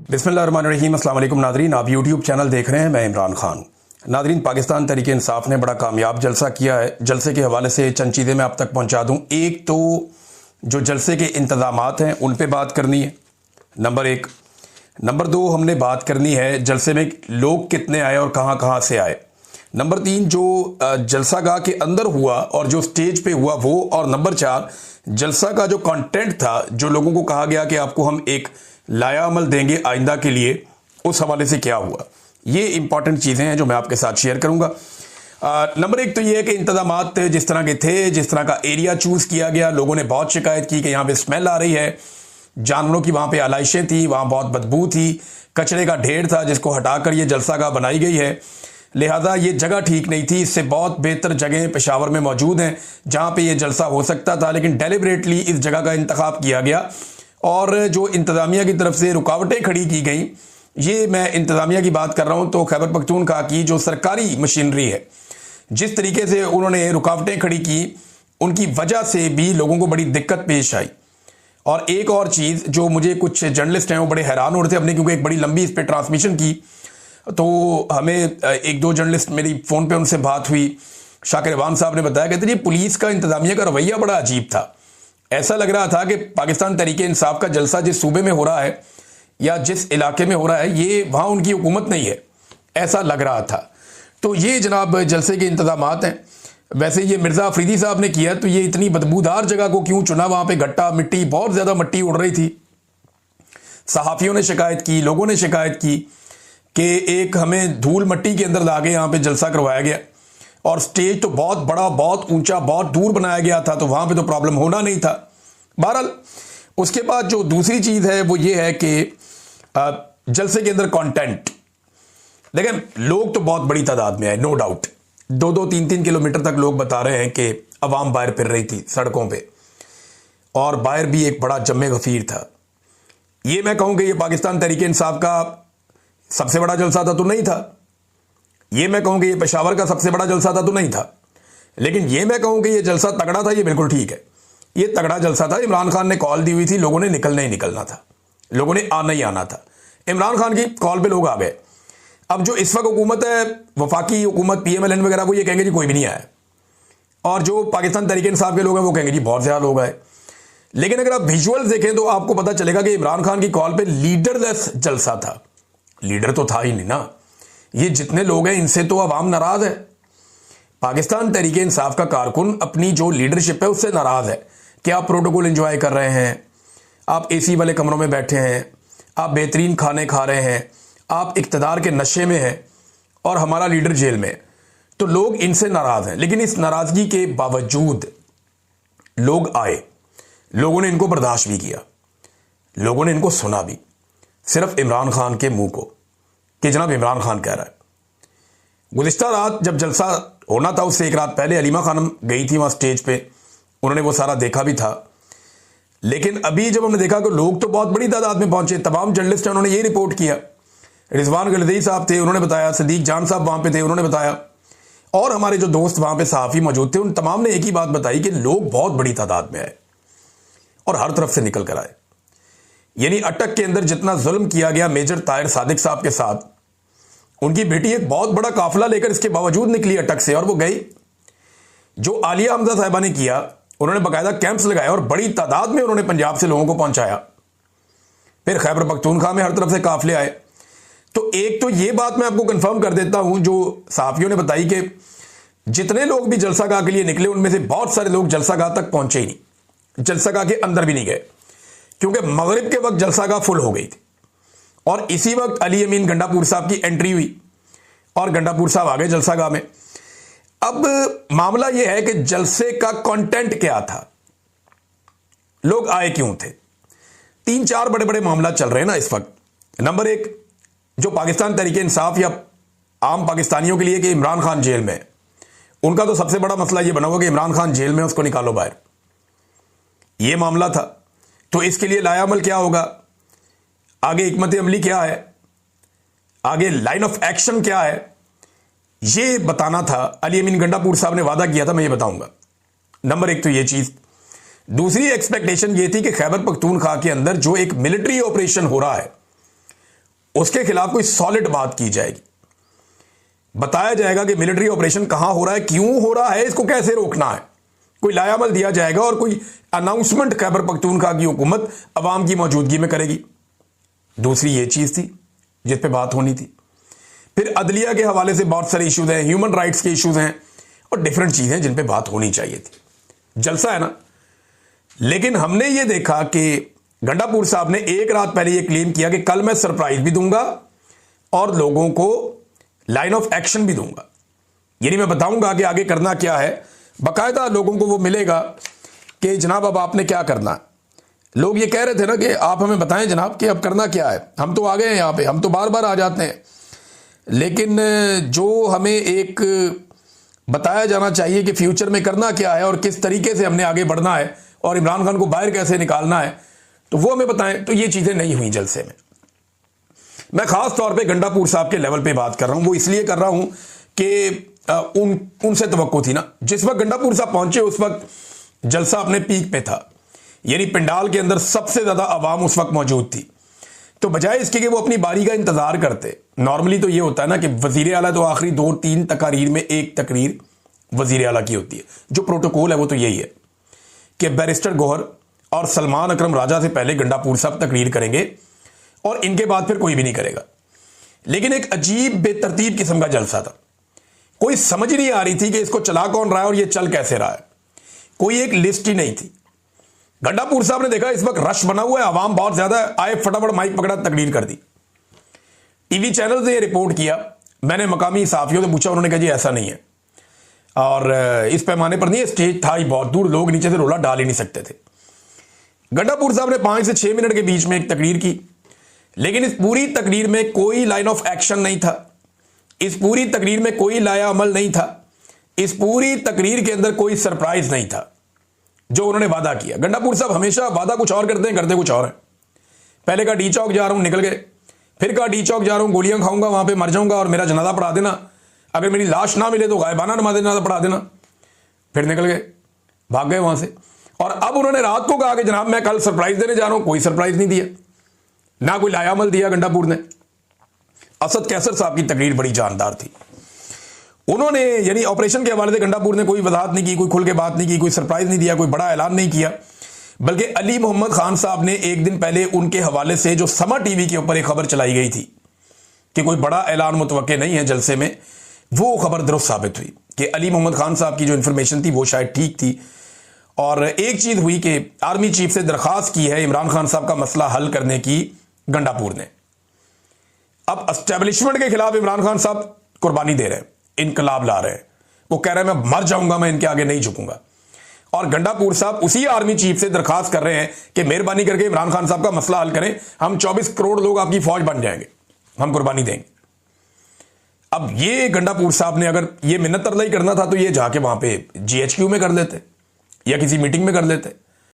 बिस्मिल्लाहिर्रहमानिर्रहीम। अस्सलाम वालेकुम नादरीन, आप यूट्यूब चैनल देख रहे हैं, मैं इमरान खान। नादरीन, पाकिस्तान तहरीक इंसाफ ने बड़ा कामयाब जलसा किया है। जलसे के हवाले से चंद चीज़ें मैं आप तक पहुंचा दूं। एक तो जो जलसे के इंतज़ामात हैं उन पे बात करनी है, नंबर एक। नंबर दो, हमने बात करनी है जलसे में लोग कितने आए और कहाँ कहाँ से आए। नंबर तीन, जो जलसा गाह के अंदर हुआ और जो स्टेज पे हुआ वो। और नंबर चार, जलसा का जो कंटेंट था, जो लोगों को कहा गया कि आपको हम एक लाया अमल देंगे आइंदा के लिए, उस हवाले से क्या हुआ। ये इंपॉर्टेंट चीज़ें हैं जो मैं आपके साथ शेयर करूंगा। नंबर एक तो ये है कि इंतजामात जिस तरह के थे, जिस तरह का एरिया चूज किया गया, लोगों ने बहुत शिकायत की कि यहाँ पे स्मेल आ रही है, जानवरों की वहाँ पे आलाइशें थी, वहाँ बहुत बदबू थी, कचरे का ढेर था जिसको हटाकर ये जलसा गाह बनाई गई है। लिहाजा ये जगह ठीक नहीं थी। इससे बहुत बेहतर जगहें पेशावर में मौजूद हैं जहाँ पे ये जलसा हो सकता था, लेकिन डेलिबरेटली इस जगह का इंतखाब किया गया। और जो इंतज़ामिया की तरफ से रुकावटें खड़ी की गई, ये मैं इंतज़ामिया की बात कर रहा हूँ, तो खैबर पख्तूनख्वा की जो सरकारी मशीनरी है, जिस तरीके से उन्होंने रुकावटें खड़ी की, उनकी वजह से भी लोगों को बड़ी दिक्कत पेश आई। और एक और चीज़ जो मुझे कुछ जर्नलिस्ट हैं वो बड़े हैरान हो रहे थे अपने, क्योंकि एक बड़ी लंबी इस पर ट्रांसमिशन की, तो हमें एक दो जर्नलिस्ट, मेरी फ़ोन पे उनसे बात हुई, शाकिर अवान साहब ने बताया, कहते जी पुलिस का इंतज़ामिया का रवैया बड़ा अजीब था। ऐसा लग रहा था कि पाकिस्तान तहरीक इंसाफ का जलसा जिस सूबे में हो रहा है या जिस इलाके में हो रहा है, ये वहाँ उनकी हुकूमत नहीं है, ऐसा लग रहा था। तो ये जनाब जलसे के इंतज़ामात हैं। वैसे ये मिर्ज़ा अफरीदी साहब ने किया, तो ये इतनी बदबूदार जगह को क्यों चुना? वहाँ पे गट्टा मिट्टी, बहुत ज़्यादा मिट्टी उड़ रही थी। सहाफ़ियों ने शिकायत की, लोगों ने शिकायत की कि एक हमें धूल मट्टी के अंदर ला के यहाँ पे जलसा करवाया गया, और स्टेज तो बहुत बड़ा, बहुत ऊंचा, बहुत दूर बनाया गया था, तो वहाँ पे तो प्रॉब्लम होना नहीं था। बहरहाल उसके बाद जो दूसरी चीज़ है वो ये है कि जलसे के अंदर कंटेंट देखें, लोग तो बहुत बड़ी तादाद में आए, नो डाउट। 2-2, 3-3 किलोमीटर तक लोग बता रहे हैं कि अवाम बाहर फिर रही थी सड़कों पे, और बाहर भी एक बड़ा जम्मे गफीर था। ये मैं कहूँ कि ये पाकिस्तान तहरीक इंसाफ का सबसे बड़ा जलसा था तो नहीं था, ये मैं कहूँ कि ये पेशावर का सबसे बड़ा जलसा था तो नहीं था, लेकिन ये मैं कहूँ कि ये जलसा तगड़ा था, ये बिल्कुल ठीक है। ये तगड़ा जलसा था। इमरान खान ने कॉल दी हुई थी, लोगों ने निकलना ही निकलना था, लोगों ने आना ही आना था। इमरान खान की कॉल पे लोग आ गए। अब जो इस वक्त हुकूमत है, वफाकी हुकूमत, PMLN वगैरह, वो ये कहेंगे जी कोई भी नहीं आया, और जो पाकिस्तान तहरीक इंसाफ के लोग हैं वो कहेंगे जी बहुत ज़्यादा लोग आए। लेकिन अगर आप विजुअल्स देखें तो आपको पता चलेगा कि इमरान खान की कॉल पर लीडरलेस जलसा था। लीडर तो था ही नहीं ना। ये जितने लोग हैं इनसे तो अवाम नाराज है। पाकिस्तान तहरीक इंसाफ का कारकुन अपनी जो लीडरशिप है उससे नाराज है कि आप प्रोटोकॉल एंजॉय कर रहे हैं, आप AC वाले कमरों में बैठे हैं, आप बेहतरीन खाने खा रहे हैं, आप इक़्तिदार के नशे में हैं, और हमारा लीडर जेल में। तो लोग इनसे नाराज हैं। लेकिन इस नाराजगी के बावजूद लोग आए, लोगों ने इनको बर्दाश्त भी किया, लोगों ने इनको सुना भी, सिर्फ इमरान खान के मुंह को कि जनाब इमरान खान कह रहा है। गुज़िश्ता रात जब जलसा होना था उससे एक रात पहले अलीमा खानम गई थी वहाँ स्टेज पे, उन्होंने वो सारा देखा भी था। लेकिन अभी जब हमने देखा कि लोग तो बहुत बड़ी तादाद में पहुंचे, तमाम जर्नलिस्ट हैं, उन्होंने ये रिपोर्ट किया। रिजवान गलदी साहब थे, उन्होंने बताया, सदीक जान साहब वहाँ पे थे, उन्होंने बताया, और हमारे जो दोस्त वहाँ पे सहाफ़ी मौजूद थे, उन तमाम ने एक ही बात बताई कि लोग बहुत बड़ी तादाद में आए और हर तरफ से निकल कर आए। यानी अटक के अंदर जितना जुल्म किया गया मेजर ताहिर सादिक साहब के साथ, उनकी बेटी एक बहुत बड़ा काफिला लेकर इसके बावजूद निकली अटक से, और वो गई। जो आलिया हमजा साहिबा ने किया, उन्होंने बाकायदा कैंप्स लगाए और बड़ी तादाद में उन्होंने पंजाब से लोगों को पहुंचाया। फिर खैबर पख्तूनख्वा में हर तरफ से काफिले आए। तो एक तो ये बात मैं आपको कंफर्म कर देता हूं जो सहाफियों ने बताई कि जितने लोग भी जलसा गाह के लिए निकले, उनमें से बहुत सारे लोग जलसा गाह तक पहुंचे ही नहीं, जलसा गाह के अंदर भी नहीं गए, क्योंकि मगरिब के वक्त जलसा गाह फुल हो गई थी। और इसी वक्त अली अमीन गंडापुर साहब की एंट्री हुई और गंडापुर साहब आ गए जलसा गाह में। अब मामला यह है कि जलसे का कंटेंट क्या था, लोग आए क्यों थे। 3-4 बड़े बड़े मामला चल रहे हैं ना इस वक्त। नंबर एक, जो पाकिस्तान तहरीक इंसाफ या आम पाकिस्तानियों के लिए कि इमरान खान जेल में है, उनका तो सबसे बड़ा मसला यह बना हुआ कि इमरान खान जेल में, उसको निकालो बाहर। यह मामला था। तो इसके लिए लाया अमल क्या होगा, आगे हिकमत अमली क्या है, आगे लाइन ऑफ एक्शन क्या है, ये बताना था। अली अमीन गंडापुर साहब ने वादा किया था, मैं ये बताऊंगा। नंबर एक तो ये चीज। दूसरी एक्सपेक्टेशन ये थी कि खैबर पख्तूनख्वा के अंदर जो एक मिलिट्री ऑपरेशन हो रहा है उसके खिलाफ कोई सॉलिड बात की जाएगी, बताया जाएगा कि मिलिट्री ऑपरेशन कहां हो रहा है, क्यों हो रहा है, इसको कैसे रोकना है, कोई लायामल दिया जाएगा और कोई अनाउंसमेंट खैबर पख्तूनख्वा की हुकूमत अवाम की मौजूदगी में करेगी। दूसरी ये चीज थी जिस पे बात होनी थी। फिर अदलिया के हवाले से बहुत सारे इश्यूज हैं, ह्यूमन राइट्स के इश्यूज हैं और डिफरेंट चीजें जिन पे बात होनी चाहिए थी। जलसा है ना। लेकिन हमने ये देखा कि गंडापुर साहब ने एक रात पहले ये क्लेम किया कि कल मैं सरप्राइज भी दूंगा और लोगों को लाइन ऑफ एक्शन भी दूंगा, यानी मैं बताऊंगा कि आगे करना क्या है। बाकायदा लोगों को वो मिलेगा कि जनाब अब आपने क्या करना है। लोग ये कह रहे थे ना कि आप हमें बताएं जनाब कि अब करना क्या है, हम तो आ गए हैं यहां पे, हम तो बार बार आ जाते हैं, लेकिन जो हमें एक बताया जाना चाहिए कि फ्यूचर में करना क्या है और किस तरीके से हमने आगे बढ़ना है और इमरान खान को बाहर कैसे निकालना है, तो वो हमें बताएं। तो ये चीजें नहीं हुई जलसे में। मैं खास तौर पे गंडापुर साहब के लेवल पे बात कर रहा हूं, वो इसलिए कर रहा हूं कि उनसे तवक्को थी ना। जिस वक्त गंडापुर साहब पहुंचे उस वक्त जलसा अपने पीक पे था, यानी पंडाल के अंदर सबसे ज्यादा आवाम उस वक्त मौजूद थी। तो बजाय इसके कि वो अपनी बारी का इंतजार करते, नॉर्मली तो ये होता है ना कि वजीर आला तो आखिरी 2-3 तकारीर में एक तकरीर वजीर आला की होती है। जो प्रोटोकॉल है वो तो यही है कि बैरिस्टर गौहर और सलमान अकरम राजा से पहले गंडापुर साहब तकरीर करेंगे और इनके बाद फिर कोई भी नहीं करेगा। लेकिन एक अजीब बेतरतीब किस्म का जलसा था, कोई समझ नहीं आ रही थी कि इसको चला कौन रहा है और ये चल कैसे रहा है, कोई एक लिस्ट ही नहीं थी। गंडापुर साहब ने देखा इस वक्त रश बना हुआ है, आवाम बहुत ज्यादा आए, फटाफट माइक पकड़ा, तकरीर कर दी। टीवी चैनल से रिपोर्ट किया, मैंने मकामी साफियों से पूछा, उन्होंने कहा जी ऐसा नहीं है और इस पैमाने पर नहीं है, स्टेज था ही बहुत दूर, लोग नीचे से रोला डाल ही नहीं सकते थे। गंडापुर साहब ने 5 से 6 मिनट के बीच में एक तकरीर की, लेकिन इस पूरी तकरीर में कोई लाइन ऑफ एक्शन नहीं था, इस पूरी तकरीर में कोई लाया अमल नहीं था, इस पूरी तकरीर के अंदर कोई सरप्राइज नहीं था जो उन्होंने वादा किया। गंडापुर साहब हमेशा वादा कुछ और करते हैं, करते कुछ और है। पहले कहा डी चौक जा रहा हूं, निकल गए, फिर कहा डी चौक जा रहा हूं, गोलियां खाऊंगा, वहां पे मर जाऊंगा और मेरा जनाजा पढ़ा देना, अगर मेरी लाश ना मिले तो गायबाना नमाज जनाजा पढ़ा देना, फिर निकल गए, भाग गए वहां से। और अब उन्होंने रात को कहा कि जनाब मैं कल सरप्राइज देने जा रहा हूं, कोई सरप्राइज नहीं दिया, ना कोई लायामल दिया गंडापुर ने। असद कैसर साहब की तकरीर बड़ी जानदार थी, उन्होंने यानी ऑपरेशन के हवाले से गंडापुर ने कोई वजाहत नहीं की, कोई खुल के बात नहीं की, कोई सरप्राइज नहीं दिया, कोई बड़ा ऐलान नहीं किया, बल्कि अली मोहम्मद खान साहब ने एक दिन पहले उनके हवाले से जो समा टीवी के ऊपर एक खबर चलाई गई थी कि कोई बड़ा ऐलान मुतवक्के नहीं है जलसे में, वो खबर दुरुस्त साबित हुई कि अली मोहम्मद खान साहब की जो इंफॉर्मेशन थी वो शायद ठीक थी। और एक चीज हुई कि आर्मी चीफ से दरखास्त की है इमरान खान साहब का मसला हल करने की गंडापुर ने। अब एस्टेब्लिशमेंट के खिलाफ इमरान खान साहब कुर्बानी दे रहे हैं, इनकलाब ला रहे हैं, वो कह रहे हैं मैं मर जाऊंगा, मैं इनके आगे नहीं झुकूंगा। और गंडापुर साहब उसी आर्मी चीफ से दरखास्त कर रहे हैं कि मेहरबानी करके इमरान खान साहब का मसला हल करें, हम 24 करोड़ लोग आपकी फौज बन जाएंगे, हम कुर्बानी देंगे। अब ये गंडापुर साहब ने अगर ये मिन्नत तरलाई करना था तो ये जाके वहां पे GHQ में कर लेते या किसी मीटिंग में कर लेते।